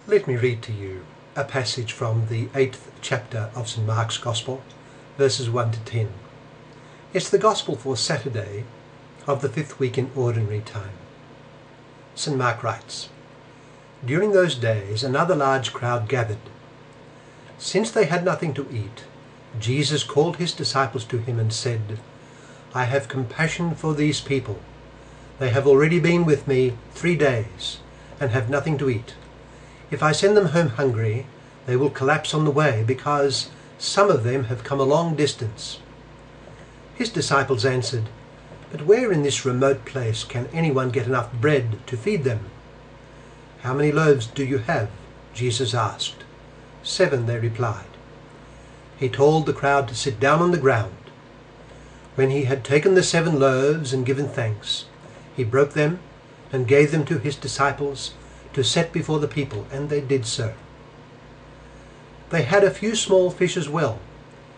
Let me read to you a passage from the 8th chapter of St. Mark's Gospel, verses 1 to 10. It's the Gospel for Saturday of the 5th week in Ordinary Time. St. Mark writes, "During those days another large crowd gathered. Since they had nothing to eat, Jesus called his disciples to him and said, 'I have compassion for these people. They have already been with me 3 days and have nothing to eat. If I send them home hungry, they will collapse on the way, because some of them have come a long distance.' His disciples answered, 'But where in this remote place can anyone get enough bread to feed them?' 'How many loaves do you have?' Jesus asked. 7, they replied. He told the crowd to sit down on the ground. When he had taken the 7 loaves and given thanks, he broke them and gave them to his disciples to set before the people, and they did so. They had a few small fish as well.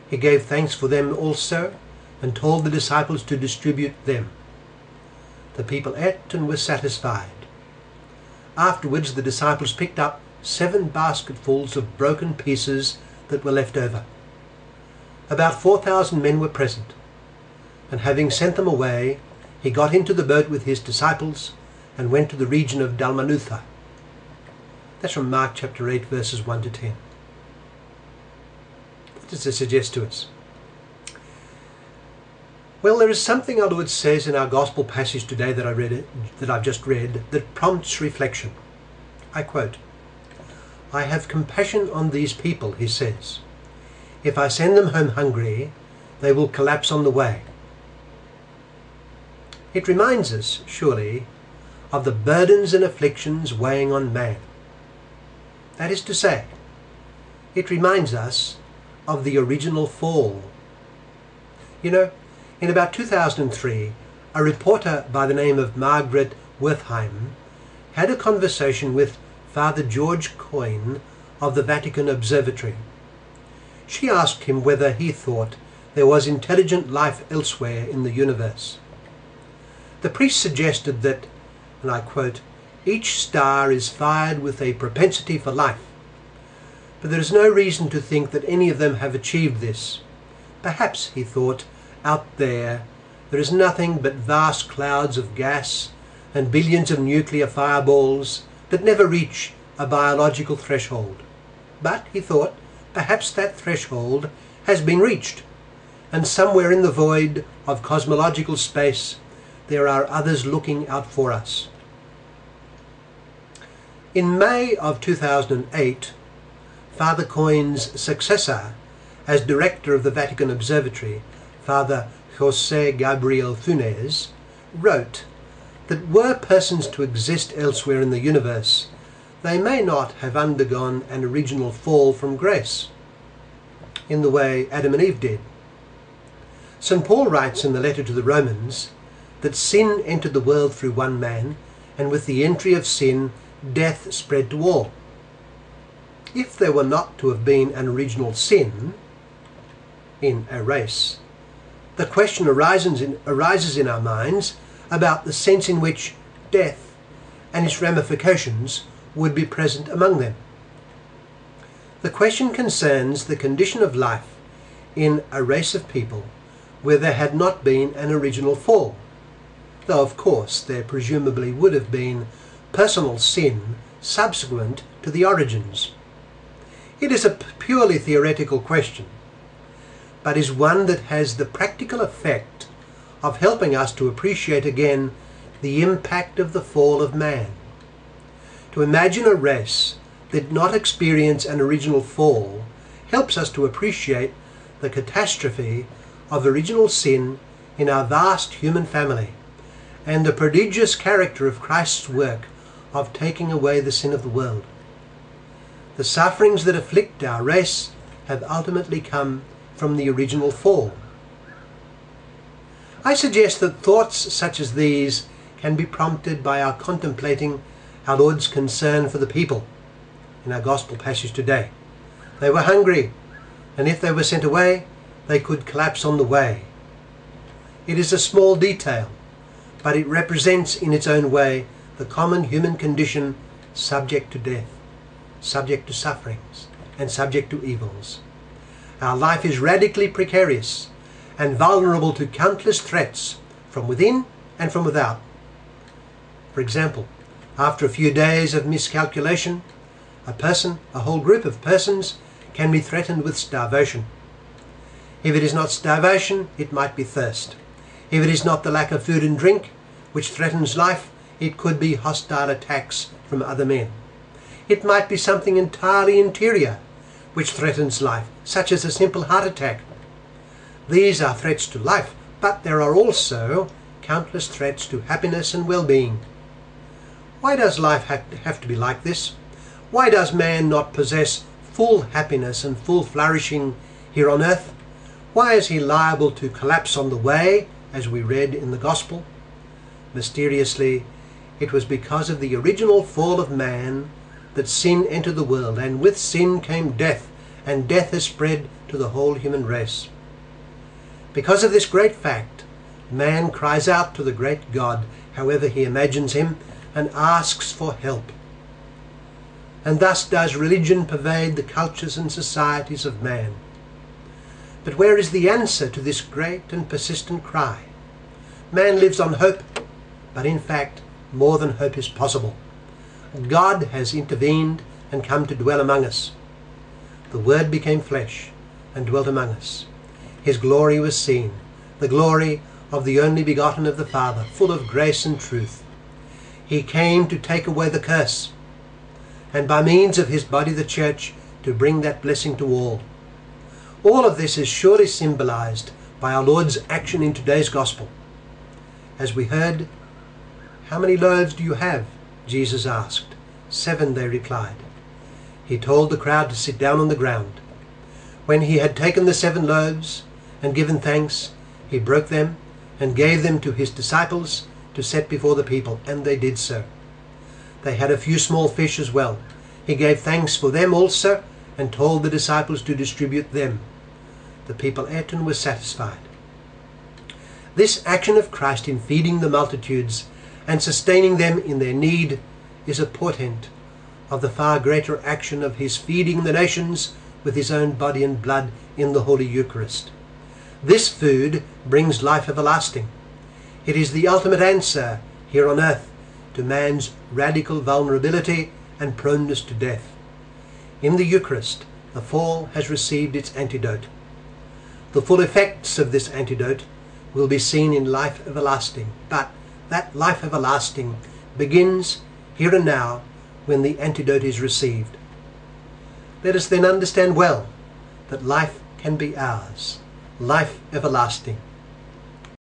He gave thanks for them also, and told the disciples to distribute them. The people ate and were satisfied. Afterwards the disciples picked up 7 basketfuls of broken pieces that were left over. About 4,000 men were present, and having sent them away, he got into the boat with his disciples and went to the region of Dalmanutha. That's from Mark chapter 8, verses 1 to 10. What does this suggest to us? Well, there is something our Lord says in our gospel passage today that I've just read, that prompts reflection. I quote, "I have compassion on these people," he says. "If I send them home hungry, they will collapse on the way." It reminds us, surely, of the burdens and afflictions weighing on man. That is to say, it reminds us of the original fall. You know, in about 2003, a reporter by the name of Margaret Wertheim had a conversation with Father George Coyne of the Vatican Observatory. She asked him whether he thought there was intelligent life elsewhere in the universe. The priest suggested that, and I quote, "Each star is fired with a propensity for life, but there is no reason to think that any of them have achieved this. Perhaps," he thought, "out there is nothing but vast clouds of gas and billions of nuclear fireballs that never reach a biological threshold. But," he thought, "perhaps that threshold has been reached, and somewhere in the void of cosmological space there are others looking out for us." In May of 2008, Father Coyne's successor as director of the Vatican Observatory, Father José Gabriel Funes, wrote that were persons to exist elsewhere in the universe, they may not have undergone an original fall from grace, in the way Adam and Eve did. St. Paul writes in the letter to the Romans that sin entered the world through one man, and with the entry of sin, death spread to all. If there were not to have been an original sin in a race, the question arises in our minds about the sense in which death and its ramifications would be present among them. The question concerns the condition of life in a race of people where there had not been an original fall, though of course there presumably would have been personal sin subsequent to the origins. It is a purely theoretical question, but is one that has the practical effect of helping us to appreciate again the impact of the fall of man. To imagine a race that did not experience an original fall helps us to appreciate the catastrophe of original sin in our vast human family, and the prodigious character of Christ's work of taking away the sin of the world. The sufferings that afflict our race have ultimately come from the original fall. I suggest that thoughts such as these can be prompted by our contemplating our Lord's concern for the people in our gospel passage today. They were hungry, and if they were sent away, they could collapse on the way. It is a small detail, but it represents in its own way the common human condition subject to death. subject to sufferings, and subject to evils. Our life is radically precarious and vulnerable to countless threats from within and from without. For example, after a few days of miscalculation, a whole group of persons can be threatened with starvation. If it is not starvation, it might be thirst. If it is not the lack of food and drink which threatens life, it could be hostile attacks from other men. It might be something entirely interior which threatens life, such as a simple heart attack. These are threats to life, but there are also countless threats to happiness and well-being. Why does life have to be like this? Why does man not possess full happiness and full flourishing here on earth? Why is he liable to collapse on the way, as we read in the Gospel? Mysteriously, it was because of the original fall of man that sin entered the world, and with sin came death, and death has spread to the whole human race. Because of this great fact, man cries out to the great God, however he imagines him, and asks for help. And thus does religion pervade the cultures and societies of man. But where is the answer to this great and persistent cry? Man lives on hope, but in fact, more than hope is possible. God has intervened and come to dwell among us. The Word became flesh and dwelt among us. His glory was seen, the glory of the only begotten of the Father, full of grace and truth. He came to take away the curse, and by means of his body, the church, to bring that blessing to all. All of this is surely symbolized by our Lord's action in today's Gospel. As we heard, "How many loaves do you have?" Jesus asked. 7, they replied. He told the crowd to sit down on the ground. When he had taken the 7 loaves and given thanks, he broke them and gave them to his disciples to set before the people, and they did so. They had a few small fish as well. He gave thanks for them also and told the disciples to distribute them. The people ate and were satisfied. This action of Christ in feeding the multitudes and sustaining them in their need is a portent of the far greater action of his feeding the nations with his own body and blood in the Holy Eucharist. This food brings life everlasting. It is the ultimate answer here on earth to man's radical vulnerability and proneness to death. In the Eucharist, the fall has received its antidote. The full effects of this antidote will be seen in life everlasting, but that life everlasting begins here and now when the antidote is received. Let us then understand well that life can be ours, life everlasting,